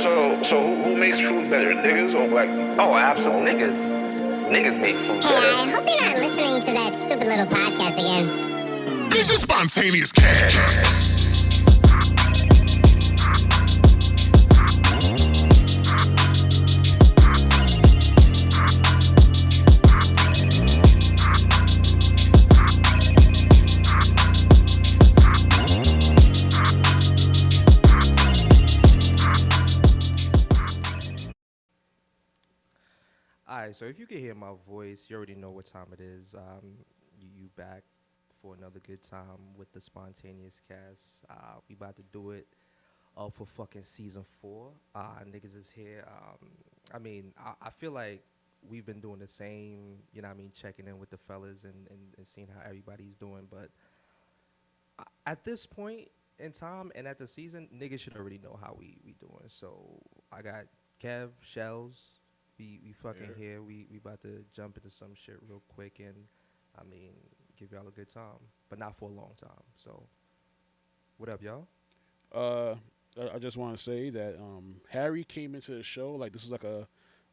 So who makes food better, niggas or black people? Oh, absolutely. Niggas make food Hey, better. I hope you're not listening to that stupid little podcast again. This is Spontaneous Cast. Alright, so if you can hear my voice, you already know what time it is. You back for another good time with the Spontaneous Cast. We about to do it for fucking season 4. Niggas is here. I feel like we've been doing the same, you know what I mean, checking in with the fellas and seeing how everybody's doing. But at this point in time and at the season, niggas should already know how we doing. So I got Kev, Shells. We fucking here. We about to jump into some shit real quick and, I mean, give y'all a good time. But not for a long time. So, what up, y'all? I just want to say that Harry came into the show like this is like a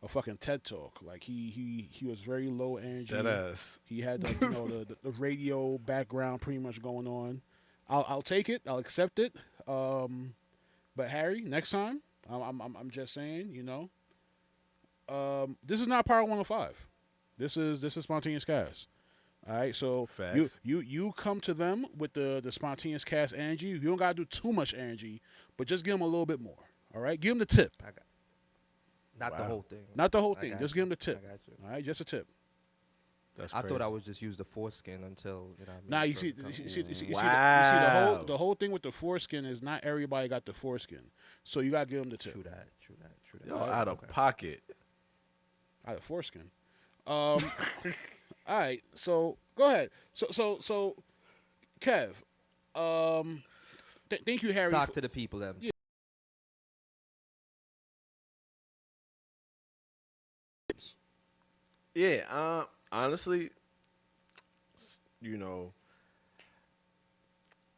fucking TED talk. Like he was very low energy. Deadass. He had like, the radio background pretty much going on. I'll take it. I'll accept it. But Harry, next time, I'm just saying, this is not Power 105. This is Spontaneous Cast. All right, so Facts. you come to them with the Spontaneous Cast energy. You don't gotta do too much energy, but just give them a little bit more. All right, give them the tip. Not the whole thing. Not the whole I thing. got Just you. give them the tip. I got you. All right, just a tip. That's I crazy. thought I would just use the foreskin until, you know what I mean? Nah, you for- see, come- you see Wow. the whole thing with the foreskin is not everybody got the foreskin, so you gotta give them the tip. True that. Yo, out of pocket. Out of foreskin. All right, so go ahead. So, Kev, thank you, Harry. Talk to the people then. Yeah. Yeah, honestly,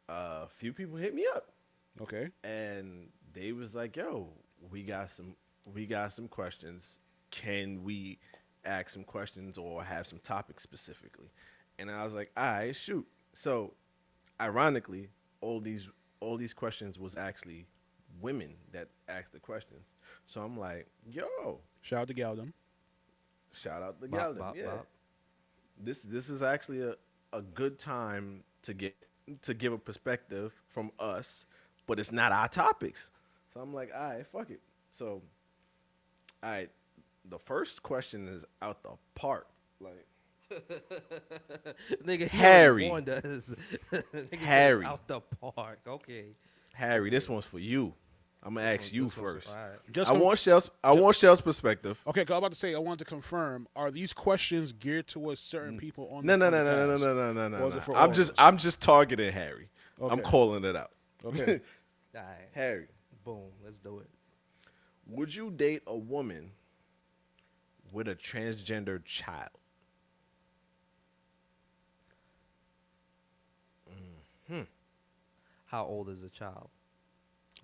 a few people hit me up Okay. and they was like, "Yo, we got some questions. Can we ask some questions or have some topics specifically?" And I was like, "All right, shoot." So, ironically, all these questions was actually women that asked the questions. So I'm like, "Yo, Shout out to Galdem. shout out to Bop, Galvin." bop, Yeah. bop. This is actually a good time to give a perspective from us, but it's not our topics. So I'm like, all right, fuck it. So, all right, the first question is out the park. Like, Nigga, Harry. Warned us. Nigga said Harry. it's out the park. Okay. Harry, this one's for you. I'm gonna ask you This one's- first. all right. Just I want Shell's perspective. Okay, 'cause I was about to say I wanted to confirm: are these questions geared towards certain people on? No, the no, no, on the no, no, cast? no, no, no, Or is no. it for I'm all just of us? I'm just targeting Harry. I'm Okay. calling it out. Okay. All right. Harry, Boom. Let's do it. would you date a woman with a transgender child? How old is the child?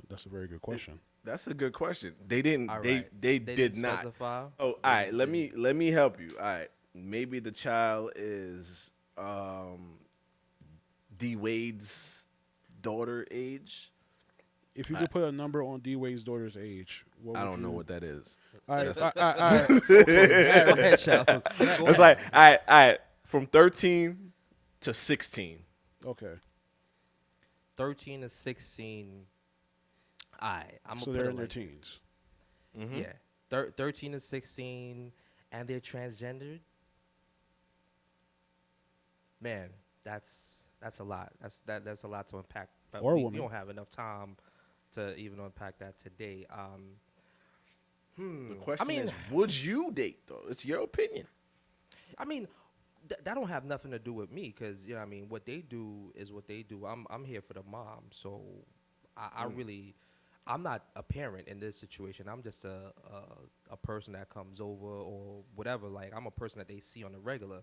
That's a very good question. That's a good question. They didn't. All They right. they, They did didn't not. specify? Oh, all right. Let me help you. All right. Maybe the child is D Wade's daughter age. If you could put a number on D-Wade's daughter's age, what I would don't know you- what that is. All right, That's- all right. Go ahead, Shell. Go It's ahead. like all right, from 13 to 16. Okay. 13 to 16. All right. I'm So gonna they're put in it their like teens. Mm-hmm. Yeah. 13 to 16, and they're transgendered. Man, that's a lot. That's a lot to unpack. But Or a we woman. don't have enough time to even unpack that today. The question mean- is, would you date though? It's your opinion. I mean, that don't have nothing to do with me, because, you know what I mean, what they do is what they do. I'm here for the mom, so I really, I'm not a parent in this situation. I'm just a person that comes over or whatever. Like, I'm a person that they see on the regular.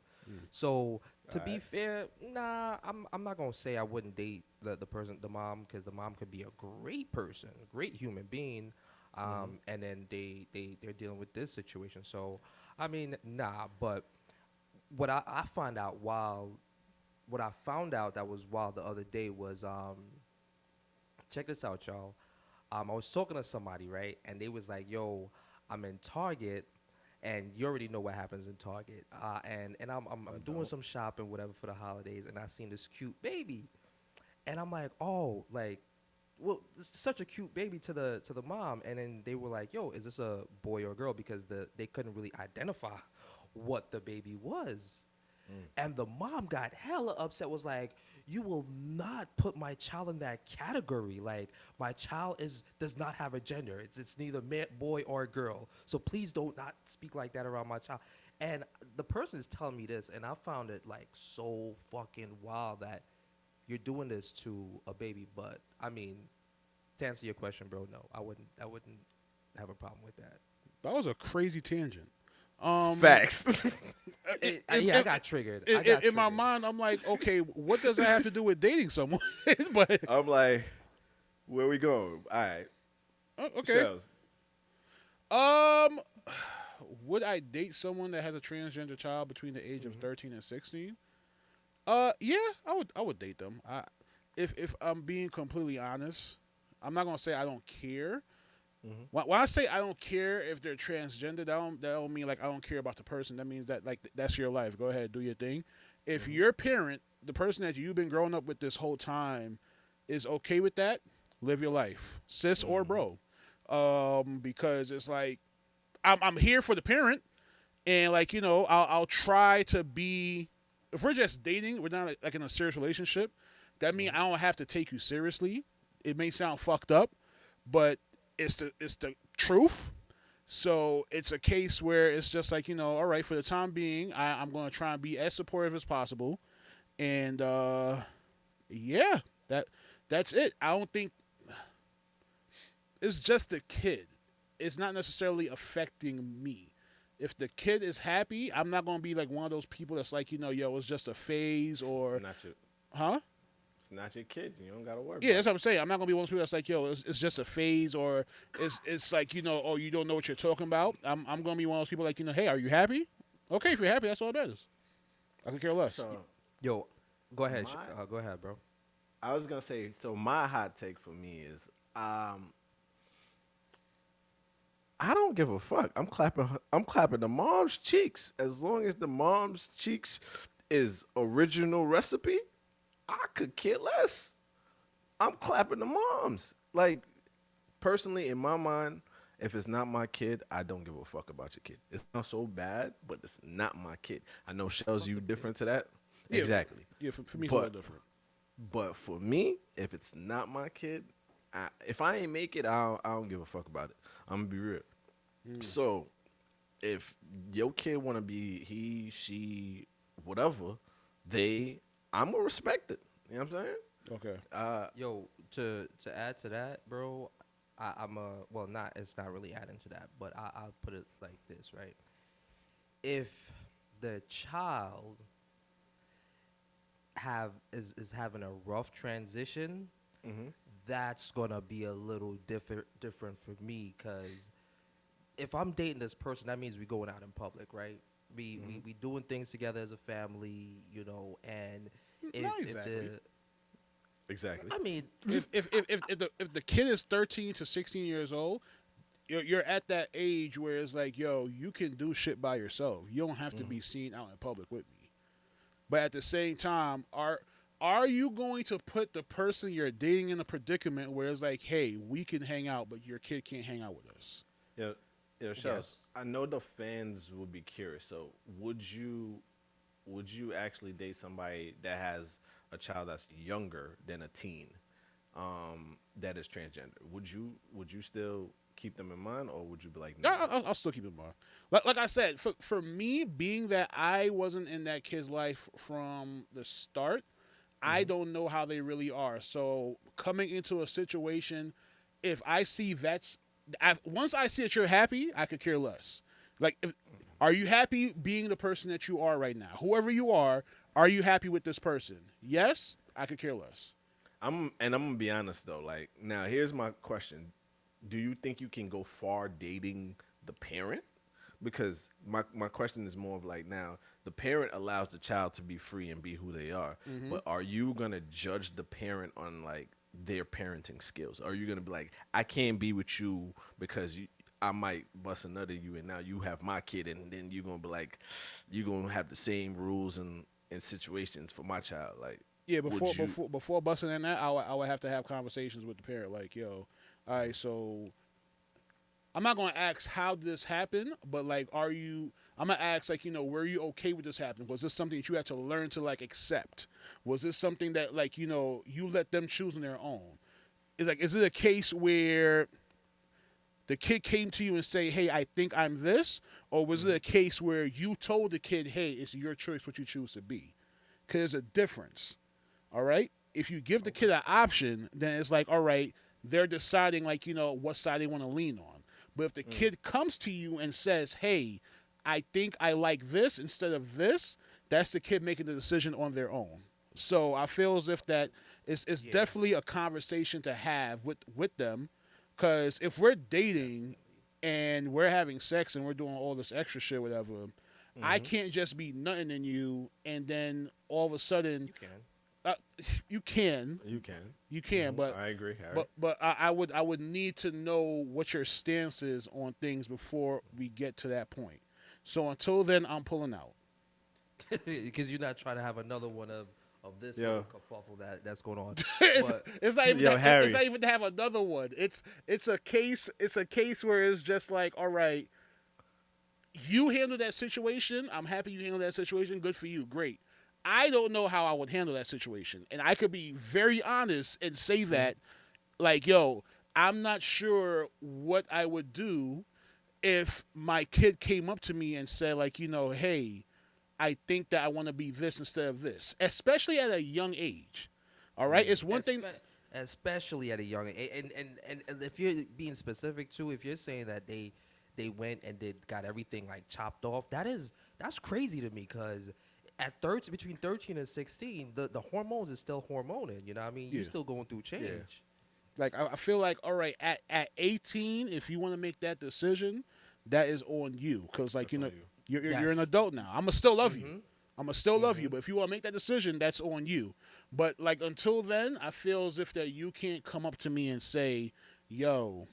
So to be fair, nah, I'm not gonna say I wouldn't date the person, the mom, because the mom could be a great person, a great human being. And then they're dealing with this situation. So, I mean, nah. But what I found out what I found out that was wild the other day was check this out, y'all. I was talking to somebody, right, and they was like, "Yo, I'm in Target, and you already know what happens in Target. And I'm doing some shopping, whatever, for the holidays, and I seen this cute baby, and I'm like, oh, like, well, this is such a cute baby to the mom, and then they were like, yo, is this a boy or a girl? Because they couldn't really identify what the baby was. And the mom got hella upset, was like, you will not put my child in that category. Like, my child does not have a gender. It's neither boy or girl. So please don't not speak like that around my child. And the person is telling me this, and I found it like so fucking wild that you're doing this to a baby. But I mean, to answer your question, bro, no, I wouldn't have a problem with that. That was a crazy tangent. Facts. I got triggered. In my mind, I'm like, okay, what does that have to do with dating someone? But I'm like, where we going? All right. Okay. Shells. Would I date someone that has a transgender child between the age of 13 and 16? Yeah, I would date them. If I'm being completely honest, I'm not gonna say I don't care. When I say I don't care if they're transgender, that don't mean like I don't care about the person. That means that like that's your life. Go ahead, do your thing. If your parent, the person that you've been growing up with this whole time, is okay with that, live your life, sis or bro. Because it's like I'm here for the parent, and like I'll try to be. If we're just dating, we're not like in a serious relationship. That means I don't have to take you seriously. It may sound fucked up, but it's the truth. So it's a case where it's just like, all right, for the time being, I'm going to try and be as supportive as possible. And, yeah, that's it. I don't think it's just a kid. It's not necessarily affecting me. If the kid is happy, I'm not going to be like one of those people that's like, yo, it's just a phase or. Not your, huh? It's not your kid. You don't got to worry Yeah, about that's what I'm saying. I'm not going to be one of those people that's like, yo, it's just a phase or it's like, oh, you don't know what you're talking about. I'm going to be one of those people like, hey, are you happy? Okay, if you're happy, that's all that matters. I could care less. So, Yo, go ahead. Go ahead, bro. I was going to say, so my hot take for me is, I don't give a fuck. I'm clapping the mom's cheeks. As long as the mom's cheeks is original recipe, I could care less. I'm clapping the moms. Like, personally, in my mind, if it's not my kid, I don't give a fuck about your kid. It's not so bad, but it's not my kid. I know, Shells, you different to that? Yeah, exactly. Yeah, for me, it's a little different. But for me, if it's not my kid, if I ain't make it, I don't give a fuck about it. I'm going to be real. So, if your kid want to be he, she, whatever, I'm going to respect it. You know what I'm saying? Okay. Yo, to add to that, bro, it's not really adding to that, but I'll put it like this, right? If the child is having a rough transition, that's gonna be a little different for me, because if I'm dating this person, that means we going out in public, right? We doing things together as a family, and Exactly. I mean, if the kid is 13 to 16 years old, you're at that age where it's like, yo, you can do shit by yourself. You don't have to be seen out in public with me. But at the same time, are you going to put the person you're dating in a predicament where it's like, hey, we can hang out, but your kid can't hang out with us? Yeah, Shells, I know the fans will be curious. So, would you actually date somebody that has a child that's younger than a teen, that is transgender? Would you still keep them in mind, or would you be like, no? I'll still keep it in mind. Like I said, for me, being that I wasn't in that kid's life from the start, I don't know how they really are. So coming into a situation, if I see once I see that you're happy, I could care less. Like, are you happy being the person that you are right now? Whoever you are you happy with this person? Yes, I could care less. I'm gonna be honest though. Like, now here's my question: do you think you can go far dating the parent? Because my question is more of like, now the parent allows the child to be free and be who they are, but are you gonna judge the parent on like their parenting skills? Are you gonna be like, I can't be with you because I might bust another you and now you have my kid, and then you're gonna be like, you're gonna have the same rules and situations for my child? Like, Yeah, would you- before busting in that, I would have to have conversations with the parent, like, yo, all right, so I'm not gonna ask how did this happen, but like, I'm gonna ask, like, were you okay with this happening? Was this something that you had to learn to like accept? Was this something that like you let them choose on their own? Is it a case where the kid came to you and say, hey, I think I'm this, or was it a case where you told the kid, hey, it's your choice what you choose to be? Because there's a difference. All right. If you give the kid an option, then it's like, all right, they're deciding like, what side they want to lean on. But if the kid comes to you and says, hey, I think I like this instead of this, that's the kid making the decision on their own. So I feel as if that it's definitely a conversation to have with them. Because if we're dating and we're having sex and we're doing all this extra shit, whatever, I can't just be nothing in you and then all of a sudden you can. You can, but I agree, Harry. but I would need to know what your stance is on things before we get to that point. So until then, I'm pulling out. Because you're not trying to have another one of this Yo. kerfuffle that's going on. it's, But it's not even Yo, Harry. it's not even to have another one. It's a case where it's just like, all right, you handle that situation. I'm happy you handle that situation. Good for you. Great. I don't know how I would handle that situation. And I could be very honest and say that, like, yo, I'm not sure what I would do if my kid came up to me and said, like, hey, I think that I want to be this instead of this, especially at a young age. All right? It's one thing. Especially at a young age. And if you're being specific, too, if you're saying that they went and got everything, like, chopped off, that's crazy to me, because at between 13 and 16, the hormones is still hormoning. You know what I mean? Yeah. You're still going through change. Yeah. Like, I feel like, all right, at 18, if you want to make that decision, that is on you. Because, like, That's on you're Yes. an adult now. I'm going to still love you. I'm going to still love you. But if you want to make that decision, that's on you. But, like, until then, I feel as if that you can't come up to me and say, yo,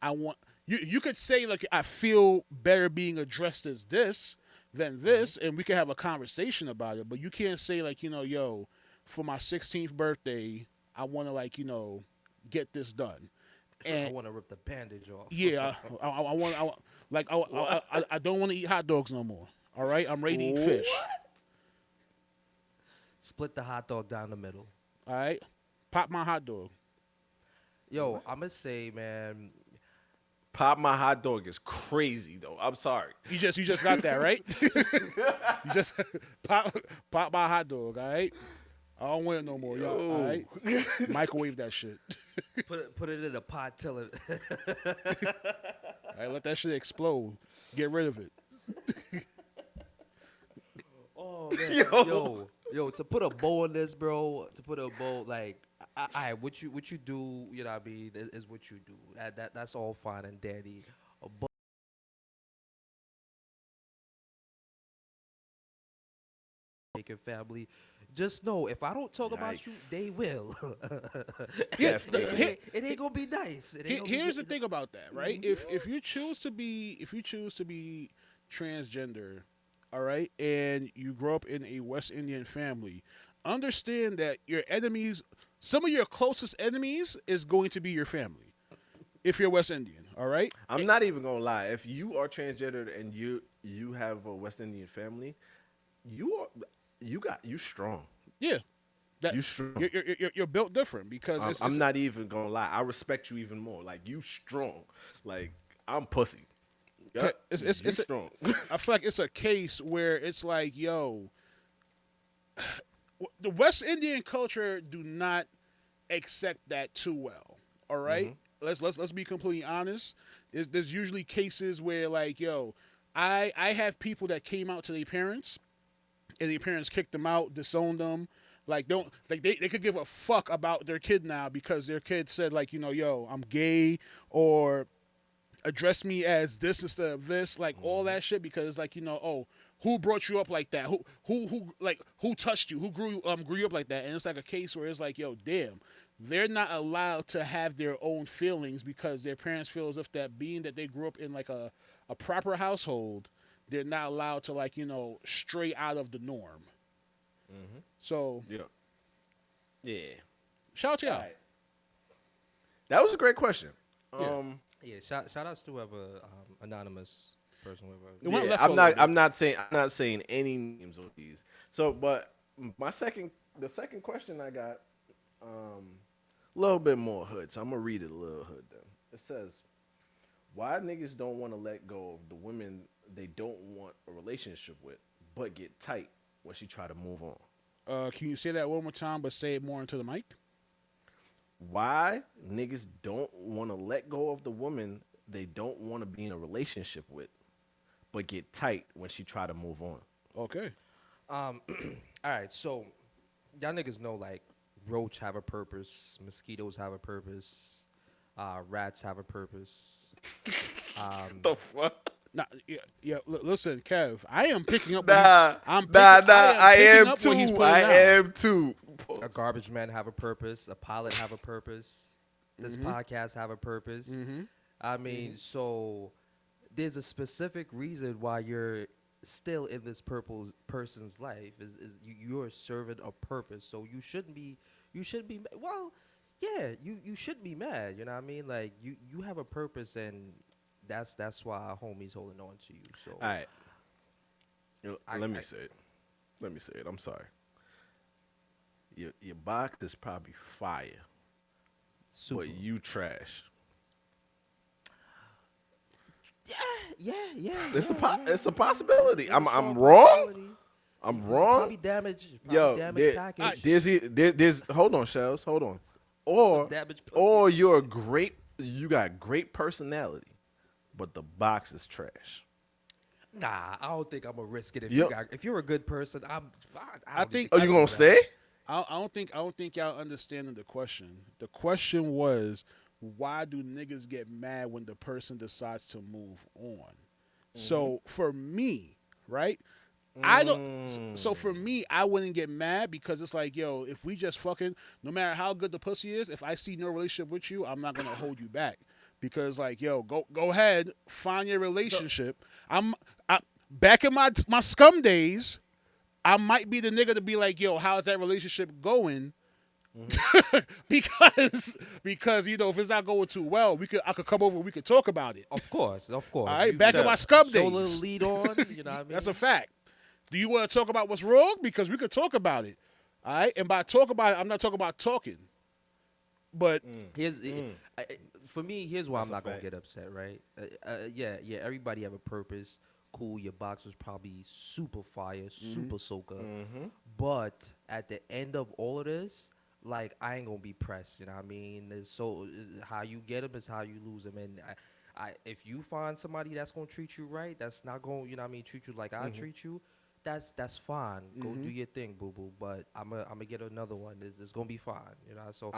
I want... You could say, like, I feel better being addressed as this than this, and we can have a conversation about it. But you can't say, like, yo, for my 16th birthday, I want to, like, get this done. And I want to rip the bandage off. yeah, I don't want to eat hot dogs no more. All right, I'm ready to eat fish. Split the hot dog down the middle. All right, pop my hot dog. Yo, I'm going to say, man, Pop my hot dog is crazy though. I'm sorry. You just got that right. You just pop my hot dog. All right, I don't want it no more, y'all. All right, microwave that shit. put it in a pot till it... All right, let that shit explode. Get rid of it. Oh, man. Yo, to put a bow on this, bro, like, what you do, you know what I mean, is what you do. That's all fine and dandy. But making family, just know, if I don't talk about you, they will. Yeah, it ain't gonna be nice. Here's the thing about that, right? If you choose to be transgender, all right, and you grow up in a West Indian family, understand that your enemies, some of your closest enemies, is going to be your family. If you're West Indian, all right. I'm not even gonna lie. If you are transgendered and you have a West Indian family, you strong. Yeah, You strong. you're built different because I'm not even gonna lie. I respect you even more. Like, you strong. Like, I'm pussy. Yep. It's strong. I feel like it's a case where it's like, yo, the West Indian culture do not accept that too well. All right? Let's be completely honest. There's usually cases where, like, yo, I have people that came out to their parents, and their parents kicked them out, disowned them. Like they could give a fuck about their kid now because their kid said like, yo, I'm gay, or address me as this instead of this, like all that shit, because like, oh, who brought you up like that? Who touched you? Who grew you up like that? And it's like a case where it's like, yo, damn, they're not allowed to have their own feelings because their parents feel as if that being that they grew up in like a proper household, they're not allowed to like, stray out of the norm. Mm-hmm. So yeah. Shout out to y'all. All right. That was a great question. Yeah. Yeah, shout outs to whoever anonymous person. It went Yeah, left for a I'm little not bit. I'm not saying any names of these. So, but the second question I got, a little bit more hood. So I'm gonna read it a little hood. Then it says, "Why niggas don't want to let go of the women they don't want a relationship with, but get tight when she try to move on." Can you say that one more time, but say it more into the mic? Why niggas don't want to let go of the woman they don't want to be in a relationship with, but get tight when she try to move on? Okay. All right, so y'all niggas know like roach have a purpose, mosquitoes have a purpose, rats have a purpose. The fuck? Nah, yeah. Listen, Kev, I am picking up. I am too. am too. A garbage man have a purpose. A pilot have a purpose. This podcast have a purpose. I mean, so there's a specific reason why you're still in this person's life. You're serving a purpose. So you shouldn't be. Well, yeah, you shouldn't be mad. You know what I mean? Like you have a purpose, and that's why our homie's holding on to you. So All right. Let me say it. I'm sorry. Your box is probably fire, super. but you trash. Yeah. It's a possibility. I'm It's wrong. I'm wrong. Probably damage. Yo, package. there's hold on, Shells, hold on. Or damaged pussy. or you got great personality, but the box is trash. Nah, I don't think I'm gonna risk it. Yo- If you're a good person, I'm fine. I think- Oh, you gonna stay? I don't think y'all understanding the question. The question was, why do niggas get mad when the person decides to move on? So for me, right? I don't. So for me, I wouldn't get mad because it's like, yo, if we just fucking, no matter how good the pussy is, if I see no relationship with you, I'm not gonna hold you back because like, yo, go ahead, find your relationship. I back in my scum days, I might be the nigga to be like, yo, how's that relationship going? because if it's not going too well, I could come over and we could talk about it. Of course. All right, back in my scum Show a little days. lead on. You know what I mean? That's a fact. Do you want to talk about what's wrong? Because we could talk about it. All right, and by talk about it, I'm not talking about talking. But For me, here's why I'm not gonna fact. get upset, right? Yeah. Everybody have a purpose. Cool, your box was probably super fire, super soaker. But at the end of all of this, like I ain't gonna be pressed. You know what I mean? How you get them is how you lose them. And if you find somebody that's gonna treat you right, that's not gonna, you know what I mean, treat you like I treat you. That's fine. Go do your thing, boo boo. But I'm gonna get another one. It's gonna be fine, you know. So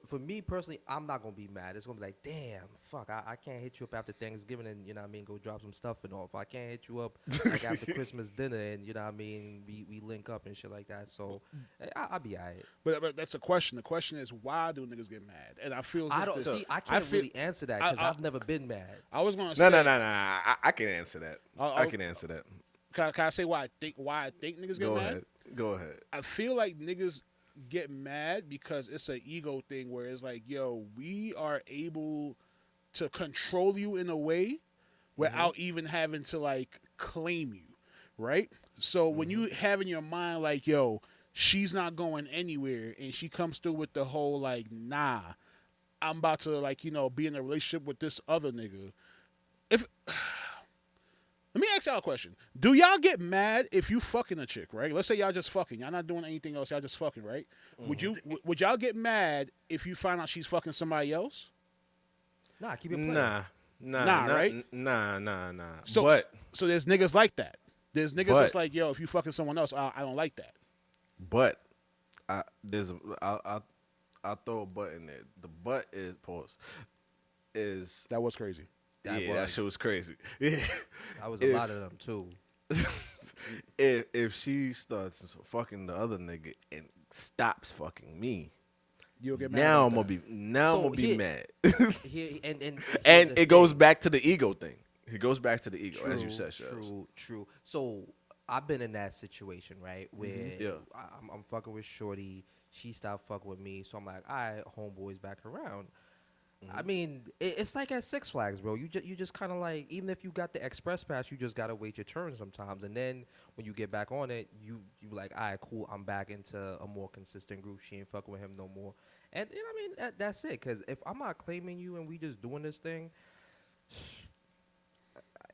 for me personally, I'm not gonna be mad. It's gonna be like, damn, fuck, I can't hit you up after Thanksgiving and you know what I mean, go drop some stuff and off. I can't hit you up like after Christmas dinner and you know what I mean, we link up and shit like that. So I'll be alright. but that's a question. The question is, why do niggas get mad? And I feel I don't see. I can't really answer that because I've never been mad. I was gonna say No. I can answer that. I can answer that. Can I say why I think niggas get mad? Go ahead. I feel like niggas get mad because it's an ego thing where it's like, yo, we are able to control you in a way without even having to like claim you, right? So when you have in your mind like, yo, she's not going anywhere, and she comes through with the whole like, nah, I'm about to like, be in a relationship with this other nigga. Let me ask y'all a question. Do y'all get mad if you fucking a chick, right? Let's say y'all just fucking. Y'all not doing anything else. Y'all just fucking, right? Would y'all get mad if you find out she's fucking somebody else? Nah, keep it playing. Right? Nah. So there's niggas like that. There's niggas that's like, yo, if you fucking someone else, I don't like that. But I'll throw a butt in there. The butt is pause. Is That was crazy. That that was. shit was crazy. Yeah. That was a If- lot of them too. if she starts fucking the other nigga and stops fucking me, You'll get mad. now about I'm gonna that. be now So I'm gonna be here- mad. And And here's the it goes thing. back to the ego thing. It goes back to the ego, as you said, Shells. True. So I've been in that situation, right, where Yeah. I'm fucking with Shorty. She stopped fucking with me, so I'm like, all right, homeboys back around. I mean, it's like at Six Flags, bro. You just kind of like, even if you got the express pass, you just gotta wait your turn sometimes. And then when you get back on it, you like, all right, cool, I'm back into a more consistent group. She ain't fucking with him no more. And you know what I mean, that's it. Cause if I'm not claiming you and we just doing this thing,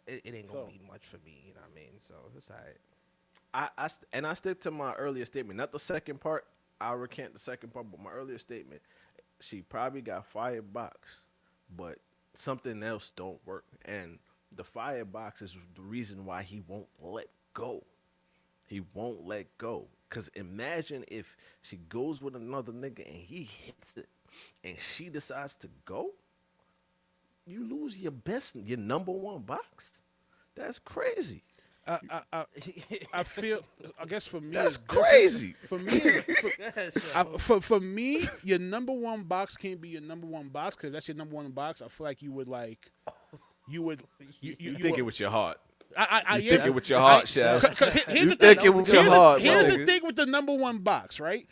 it ain't gonna be much for me. You know what I mean? So it's alright. I stick to my earlier statement, not the second part. I'll recant the second part, but my earlier statement. She probably got firebox, but something else don't work, and the firebox is the reason why he won't let go. He won't let go. Cause imagine if she goes with another nigga and he hits it, and she decides to go. You lose your number one box. That's crazy. I feel. I guess for me, That's it's different. crazy. For me, for me, your number one box can't be your number one box because that's your number one box. I feel like you would. You Thinking would, with your heart. I You thinking with your heart, Chef. Here's You the thing. thinking with your heart, my Here's the nigga. thing with the number one box, right?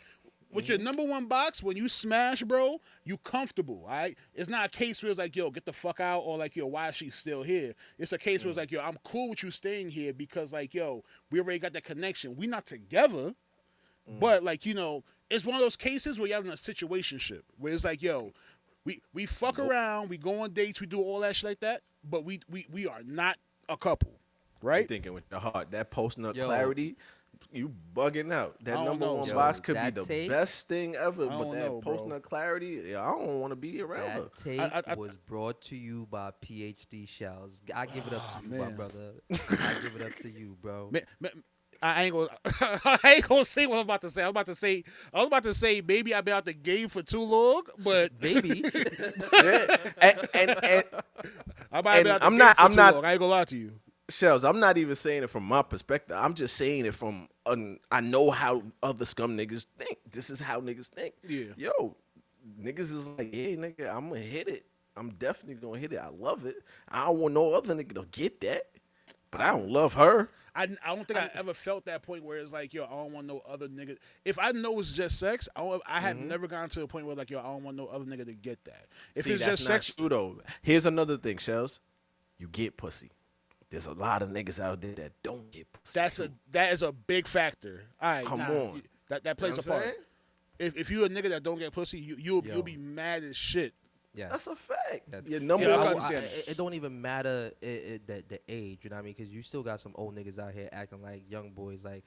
With your number one box, when you smash, bro, you comfortable, all right? It's not a case where it's like, yo, get the fuck out, or like, yo, why is she still here? It's a case where it's like, yo, I'm cool with you staying here because, like, yo, we already got that connection. We not together, but, like, you know, it's one of those cases where you're having a situationship, where it's like, yo, we fuck around, we go on dates, we do all that shit like that, but we are not a couple, You right? thinking with your heart. That post-nut Yo. clarity, you bugging out. That I don't number know, one yo. box could be That the tape? best thing ever, I but don't that know, bro. post-nut clarity, yeah, I don't want to be around her. That tape I- was brought to you by PhD Shells. I give it up to you, my man. brother. I give it up to you, bro. I ain't gonna. I ain't gonna say what I'm about to say. I was about to say, maybe I've been out the game for too long, but Baby. Yeah, and I might have been out the I'm game not- for I'm too not- long. I ain't gonna lie to you. Shells, I'm not even saying it from my perspective. I'm just saying it from I know how other scum niggas think. This is how niggas think. Yeah. Yo, niggas is like, hey, nigga, I'm gonna hit it. I'm definitely gonna hit it. I love it. I don't want no other nigga to get that. But I don't love her. I don't think I ever felt that point where it's like, yo, I don't want no other nigga. If I know it's just sex, I have never gotten to a point where like, yo, I don't want no other nigga to get that. If See, it's that's just not sex, true, though. Here's another thing, Shells. You get pussy. There's a lot of niggas out there that don't get pussy. that is a big factor. All right, Come on. that plays You a know what I'm part. saying? If you a nigga that don't get pussy, you'll Yo. be mad as shit. Yes. That's a fact. Yes. Your number Yeah, I one. understand. It don't even matter the age, you know what I mean? Because you still got some old niggas out here acting like young boys. Like,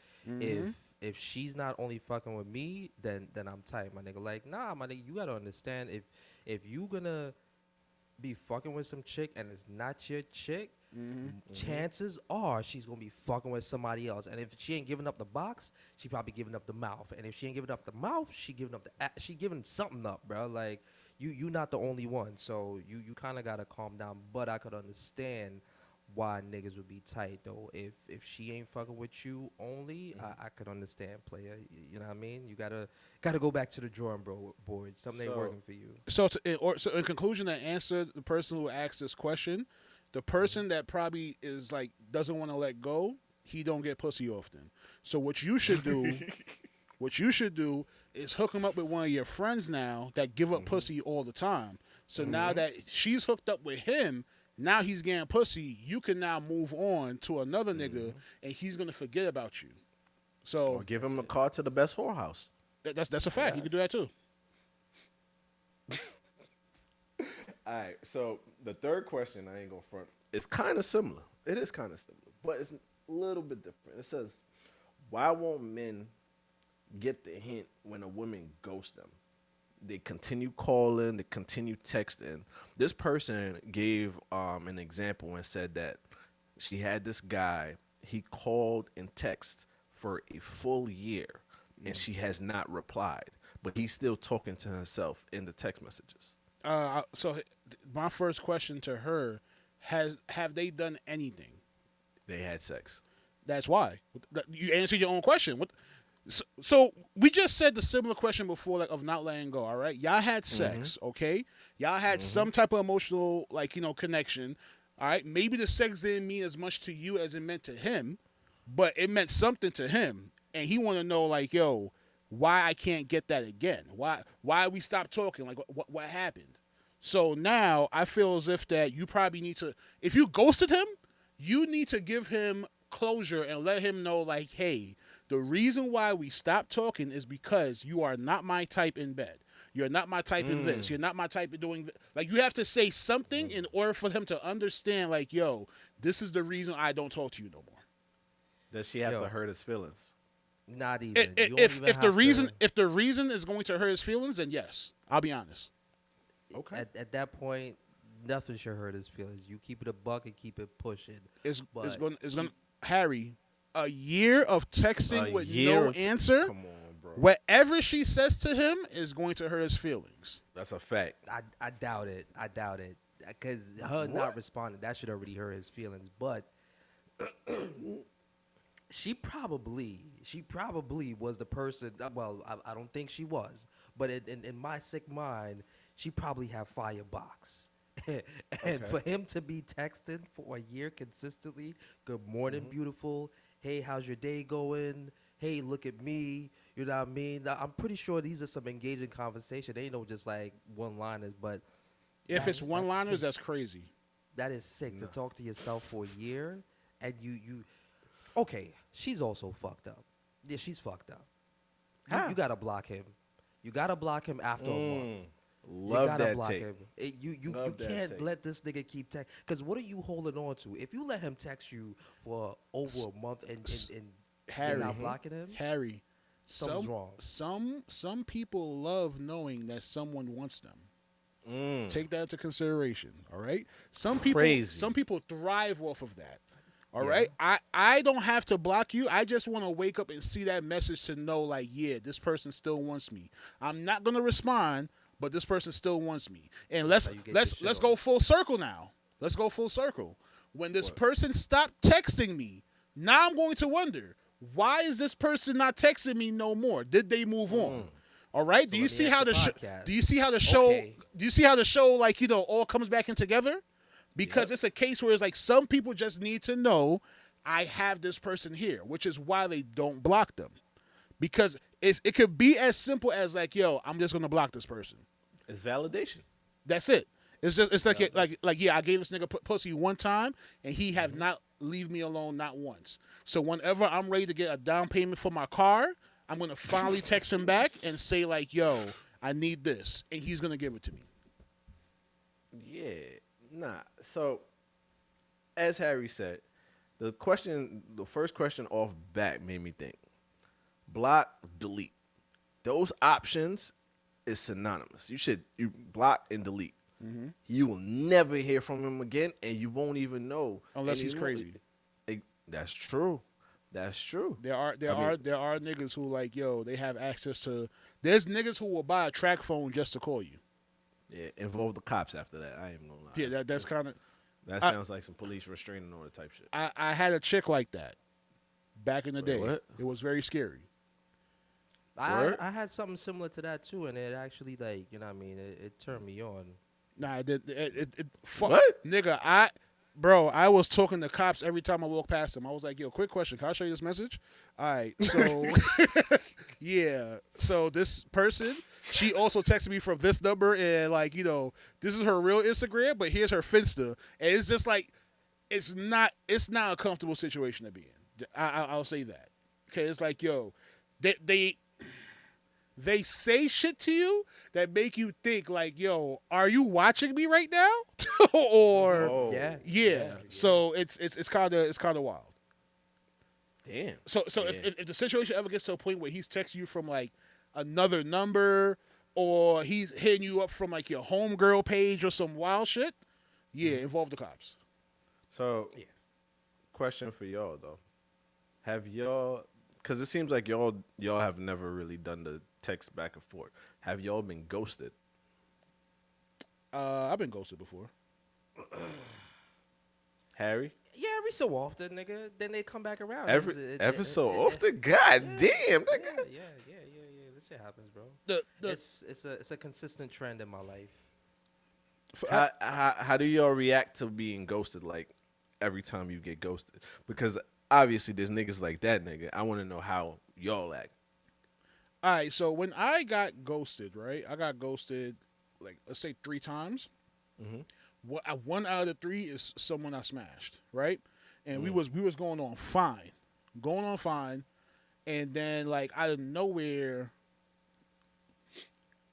if she's not only fucking with me, then I'm tight, my nigga. Like, nah, my nigga, you gotta understand if you gonna be fucking with some chick and it's not your chick, chances are she's gonna be fucking with somebody else. And if she ain't giving up the box, she probably giving up the mouth. And if she ain't giving up the mouth, she giving something up, bro. Like, you not the only one, so you kind of gotta calm down. But I could understand why niggas would be tight though. If she ain't fucking with you only, I could understand, player. You know what I mean? You gotta go back to the drawing board. Something ain't So- working for you. So, in conclusion, to answer the person who asked this question, the person that probably is like doesn't want to let go, he don't get pussy often. So what you should do, is hook him up with one of your friends now that give up pussy all the time. So now that she's hooked up with him, now he's getting pussy. You can now move on to another nigga, and he's gonna forget about you. So Or give him a call to the best whorehouse. that's a fact. You can do that too. All right. So the third question, I ain't gonna front. It's kind of similar. It is kind of similar, but it's a little bit different. It says, "Why won't men get the hint when a woman ghosts them? They continue calling, they continue texting." This person gave an example and said that she had this guy. He called and texted for a full year. and she has not replied, but he's still talking to himself in the text messages. So my first question to her have they done anything? They had sex. That's why you answered your own question. So we just said the similar question before, like of not letting go. All right, y'all had sex, okay? Y'all had some type of emotional, like connection. All right, maybe the sex didn't mean as much to you as it meant to him, but it meant something to him, and he want to know, like, yo, why I can't get that again? Why we stopped talking? Like, what happened? So now I feel as if that you probably need to, if you ghosted him, you need to give him closure and let him know, like, hey, the reason why we stopped talking is because you are not my type in bed. You're not my type in this. You're not my type of doing this. Like, you have to say something in order for him to understand, like, yo, this is the reason I don't talk to you no more. Does she have to hurt his feelings? Not even. If the reason is going to hurt his feelings, then yes. I'll be honest. Okay. At that point, nothing should hurt his feelings. You keep it a buck and keep it pushing. It's going Harry, a year of texting with no answer. Come on, bro. Whatever she says to him is going to hurt his feelings. That's a fact. I doubt it. Because her not responding, that should already hurt his feelings. But she probably was the person. Well, I don't think she was. But in my sick mind, she probably had Firebox. And for him to be texting for a year consistently, good morning, beautiful. Hey, how's your day going? Hey, look at me. You know what I mean? I'm pretty sure these are some engaging conversation. They ain't no just like one-liners, but if it's one-liners, that's crazy. That is sick to talk to yourself for a year, and you. Okay, she's also fucked up. Yeah, she's fucked up. You gotta block him. You gotta block him after a month. Love that take. You can't let this nigga keep text. Because what are you holding on to? If you let him text you for over a month and Harry, you're not blocking him, Harry, something's wrong. Some people love knowing that someone wants them. Take that into consideration. All right. Some people thrive off of that. All right. I don't have to block you. I just want to wake up and see that message to know, like, yeah, this person still wants me. I'm not gonna respond, but this person still wants me. And let's go full circle now. Let's go full circle. When this person stopped texting me, now I'm going to wonder, why is this person not texting me no more? Did they move on? All right. So do you see how the show like all comes back in together? Because it's a case where it's like some people just need to know I have this person here, which is why they don't block them. Because it could be as simple as like, yo, I'm just gonna block this person. It's validation. That's it. It's like yeah, I gave this nigga pussy one time and he have not leave me alone not once. So whenever I'm ready to get a down payment for my car, I'm gonna finally text him back and say like, yo, I need this, and he's gonna give it to me. Yeah, nah. So as Harry said, the first question off bat made me think. Block, delete. Those options is synonymous. You block and delete. You will never hear from him again, and you won't even know unless he's crazy. That's true. That's true. There are niggas who like, yo, they have access to. There's niggas who will buy a track phone just to call you. Yeah, involve the cops after that. I ain't gonna lie. Yeah, that's kind of. That sounds like some police restraining order type shit. I had a chick like that back in the day. What? It was very scary. I had something similar to that too, and it actually like what I mean, it turned me on. Nah, it did. What? Nigga, I was talking to cops every time I walked past them. I was like, yo, quick question. Can I show you this message? All right. So, yeah. So this person, she also texted me from this number and like, this is her real Instagram, but here's her Finsta. And it's just like, it's not a comfortable situation to be in. I'll say that. Okay. It's like, yo, they say shit to you that make you think like, yo, are you watching me right now? Or yeah. So it's kind of wild. Damn. So if the situation ever gets to a point where he's texting you from like another number or he's hitting you up from like your homegirl page or some wild shit, involve the cops. So, question for y'all though: have y'all because it seems like y'all have never really done the text back and forth. Have y'all been ghosted? I've been ghosted before. Harry? Yeah, every so often, nigga. Then they come back around. Ever so often? God damn, Yeah, nigga. yeah. This shit happens, bro. The It's a consistent trend in my life. How do y'all react to being ghosted, like, every time you get ghosted? Because obviously there's niggas like that, nigga. I want to know how y'all act. All right, so when I got ghosted, right? I got ghosted, like, let's say 3 times. One out of the 3 is someone I smashed, right? And we was going on fine, and then like out of nowhere,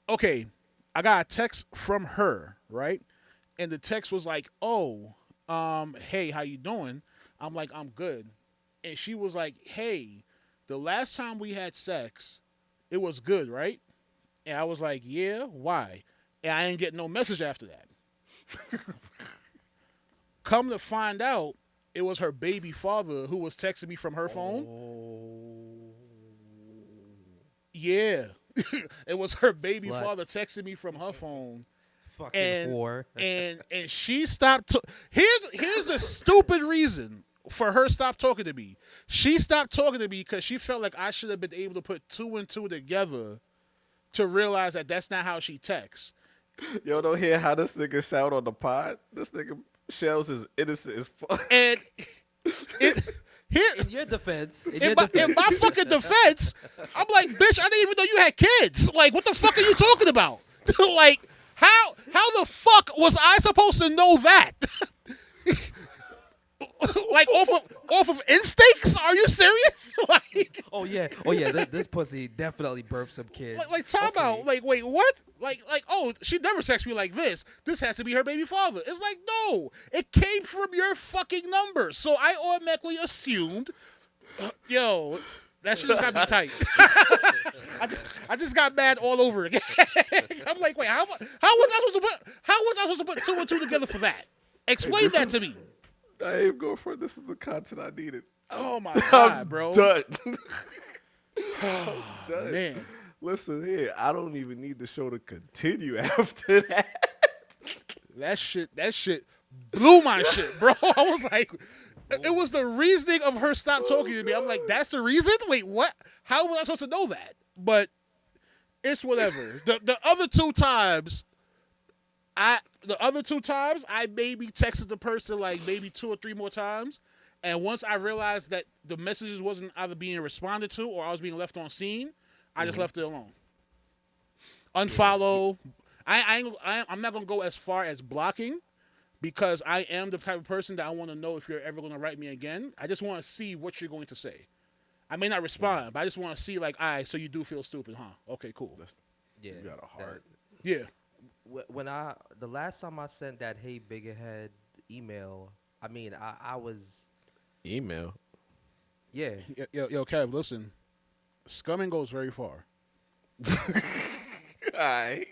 okay, I got a text from her, right? And the text was like, "Oh, hey, how you doing?" I'm like, "I'm good," and she was like, "Hey, the last time we had sex, it was good, right?" And I was like, "Yeah, why?" And I didn't get no message after that. Come to find out, it was her baby father who was texting me from her phone. Yeah. It was her baby Slut. father texting me from her phone. Fucking whore. and she stopped. Here's a stupid reason for her stop talking to me. She stopped talking to me because she felt like I should have been able to put 2 and 2 together to realize that that's not how she texts. Y'all don't hear how this nigga sound on the pod? This nigga Shells is innocent as fuck. And here, In your defense, in my fucking defense, I'm like, bitch, I didn't even know you had kids. Like, what the fuck are you talking about? Like, how the fuck was I supposed to know that? Like, off of instincts? Are you serious? Like, oh yeah. This pussy definitely birthed some kids. like time out. Like, wait, what? Like, oh, she never texted me like this. This has to be her baby father. It's like, no, it came from your fucking number. So I automatically assumed, yo, that shit just got me tight. I just got mad all over again. I'm like, wait, how was I supposed to put 2 and 2 together for that? Explain that to me. I ain't going for it. This is the content I needed. Oh my god, bro. Done. Done. Man. Listen here, I don't even need the show to continue after that. That shit blew my shit, bro. I was like, it was the reasoning of her stop talking to me. I'm like, that's the reason? Wait, what? How was I supposed to know that? But it's whatever. The other 2 times, I maybe texted the person like maybe 2 or 3 more times. And once I realized that the messages wasn't either being responded to or I was being left on scene, I just left it alone. Unfollow. I'm not going to go as far as blocking because I am the type of person that I want to know if you're ever going to write me again. I just want to see what you're going to say. I may not respond, but I just want to see like, all right, so you do feel stupid, huh? Okay, cool. Yeah, You got a heart. Yeah. When the last time I sent that "Hey Biggerhead" email, I mean I was Email. yeah. Yo, Kev, listen. Scumming goes very far. All right.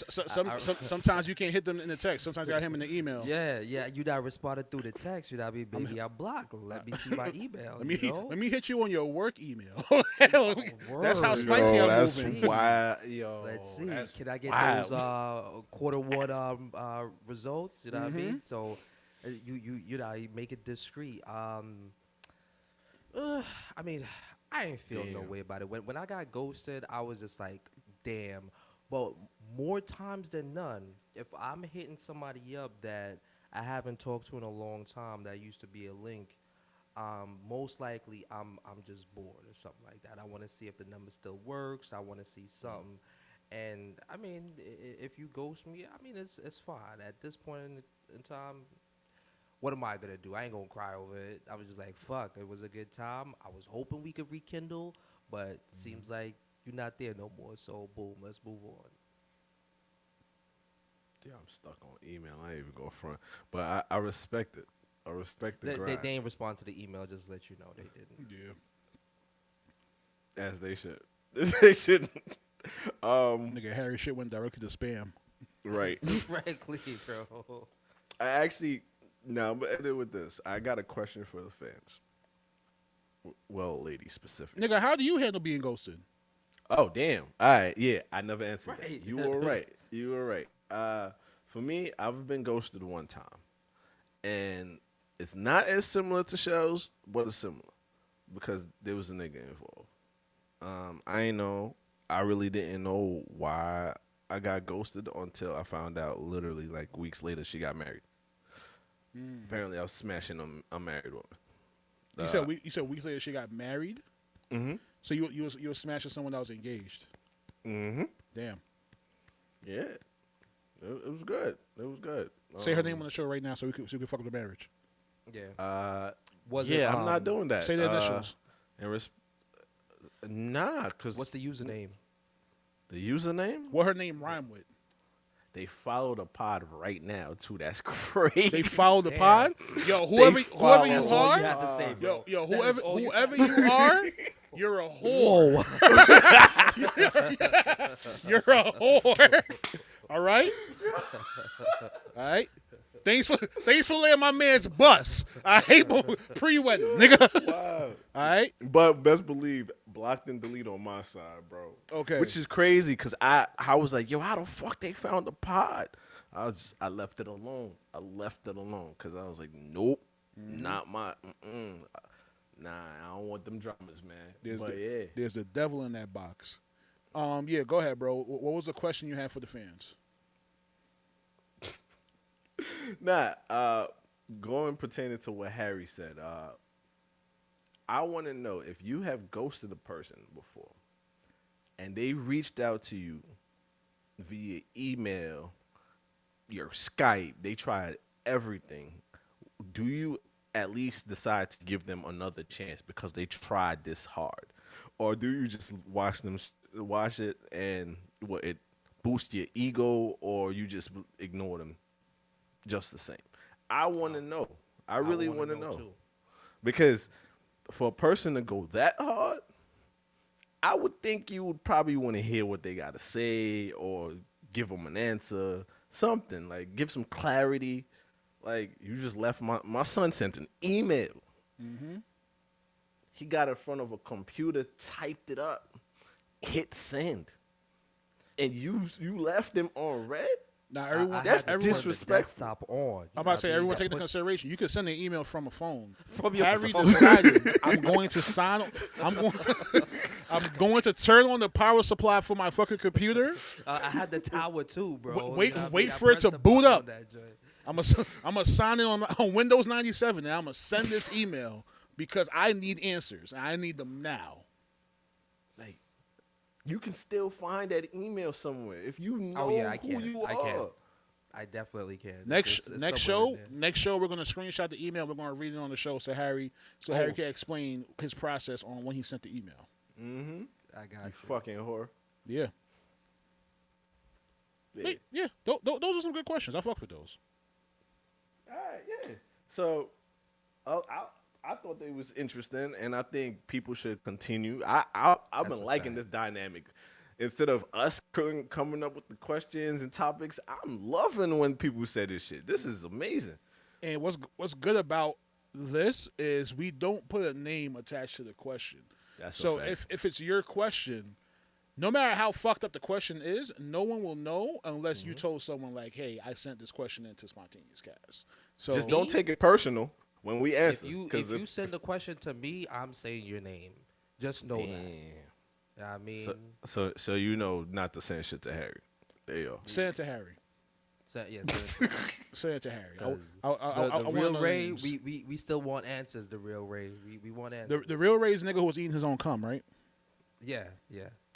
Sometimes you can't hit them in the text. Sometimes you got him in the email. Yeah. You not responded through the text. You not be baby. I blocked. Let me see my email. Let me hit you on your work email. That's how spicy I'm that's moving. Why, yo. Let's see. That's Can I get wild. those quarter one results? You know what I mean? So you know, you make it discreet. I mean, I ain't feel no way about it. When I got ghosted, I was just like, damn. But more times than none, if I'm hitting somebody up that I haven't talked to in a long time that used to be a link, most likely I'm just bored or something like that. I want to see if the number still works. I want to see something. And I mean, if you ghost me, I mean it's fine. At this point in time, what am I gonna do? I ain't gonna cry over it. I was just like, fuck, it was a good time. I was hoping we could rekindle, but seems like you're not there no more. So boom, let's move on. Yeah, I'm stuck on email. I ain't even go front. But I respect it. I respect the They grind. didn't respond to the email. Just to let you know they didn't. Yeah. As they should. They shouldn't. Nigga, Harry shit went directly to spam. Right. Frankly, bro. I actually, no, but end it with this. I got a question for the fans. Well, lady specific. Nigga, how do you handle being ghosted? Oh, damn. All right. Yeah, I never answered Right. that. You were right. You were right. For me, I've been ghosted one time. And it's not as similar to shows, but it's similar. Because there was a nigga involved. I ain't know. I really didn't know why I got ghosted until I found out literally like weeks later she got married. Apparently I was smashing a married woman. You said weeks later she got married? Mm-hmm. So you was smashing someone that was engaged. Mm-hmm. Damn. Yeah. It was good. It was good. Say her name on the show right now so we can fuck with the marriage. Yeah. I'm not doing that. Say the initials. Nah, cause What's the username? the username? What her name rhyme with? They follow the pod right now too. That's crazy. They follow the Damn. pod? Yo, whoever follow- you That's all are, you had to say, bro. yo, That is all whoever you are, you're a whore. Whoa. You're a whore. All right? All right? Thanks for letting my man's bus. I hate pre-wedding, nigga. Wow. All right? But best believe, blocked and delete on my side, bro. Okay. Which is crazy because I was like, yo, how the fuck they found the pod? I left it alone. I left it alone because I was like, nope, not my. Nah, I don't want them dramas, man. There's the devil in that box. Yeah, go ahead, bro. What was the question you had for the fans? Going pertaining to what Harry said, I want to know if you have ghosted a person before and they reached out to you via email, your Skype, they tried everything. Do you at least decide to give them another chance because they tried this hard? Or do you just watch it and it boosts your ego, or you just ignore them just the same? I want to know. I really want to know. Too. Because for a person to go that hard, I would think you would probably want to hear what they got to say or give them an answer, something. Like, give some clarity. Like, you just left my son sent an email. Mm-hmm. He got in front of a computer, typed it up, hit send. And you left him on red? Now, everyone, I that's had to turn disrespectful. the desktop on. I'm about to say, You know everyone what I take mean? into consideration. You could send an email from a phone. From your Harry phone. decided I'm going to sign. I'm going to turn on the power supply for my fucking computer. I had the tower too, bro. Wait- You know what I wait mean? I for it pressed to the boot button up. on that joint. I'm gonna sign in on Windows 97, and I'm gonna send this email because I need answers, and I need them now. Like, you can still find that email somewhere if you know Oh yeah, I who can. you I are. can. I definitely can. Next It's show, somewhere we're gonna screenshot the email. We're gonna read it on the show, so Harry can explain his process on when he sent the email. Mm-hmm. in there. I got You you. fucking whore. Yeah, yeah. Those are some good questions. I fuck with those. All right, yeah. So, I thought they was interesting, and I think people should continue. I've That's been a liking fact. this dynamic. Instead of us coming up with the questions and topics, I'm loving when people say this shit. This is amazing. And what's good about this is we don't put a name attached to the question. That's So a fact. if it's your question, no matter how fucked up the question is, no one will know unless you told someone like, "Hey, I sent this question into Spontaneous Cast." So Just don't take it personal when we answer. If you send a question to me, I'm saying your name. Just know that. You know what I mean, So you know not to send shit to Harry. There you go. send it to Harry. yeah. Send it to Harry. The I real wanna know Ray, names. we still want answers. The real Ray, we want answers. the real Ray's nigga who was eating his own cum, right? Yeah.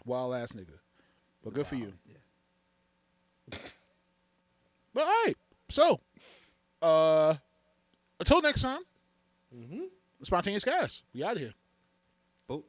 Wild ass nigga. But good for you. Yeah. But all right. So, until next time, Spontaneous Cast. We out of here. Boop.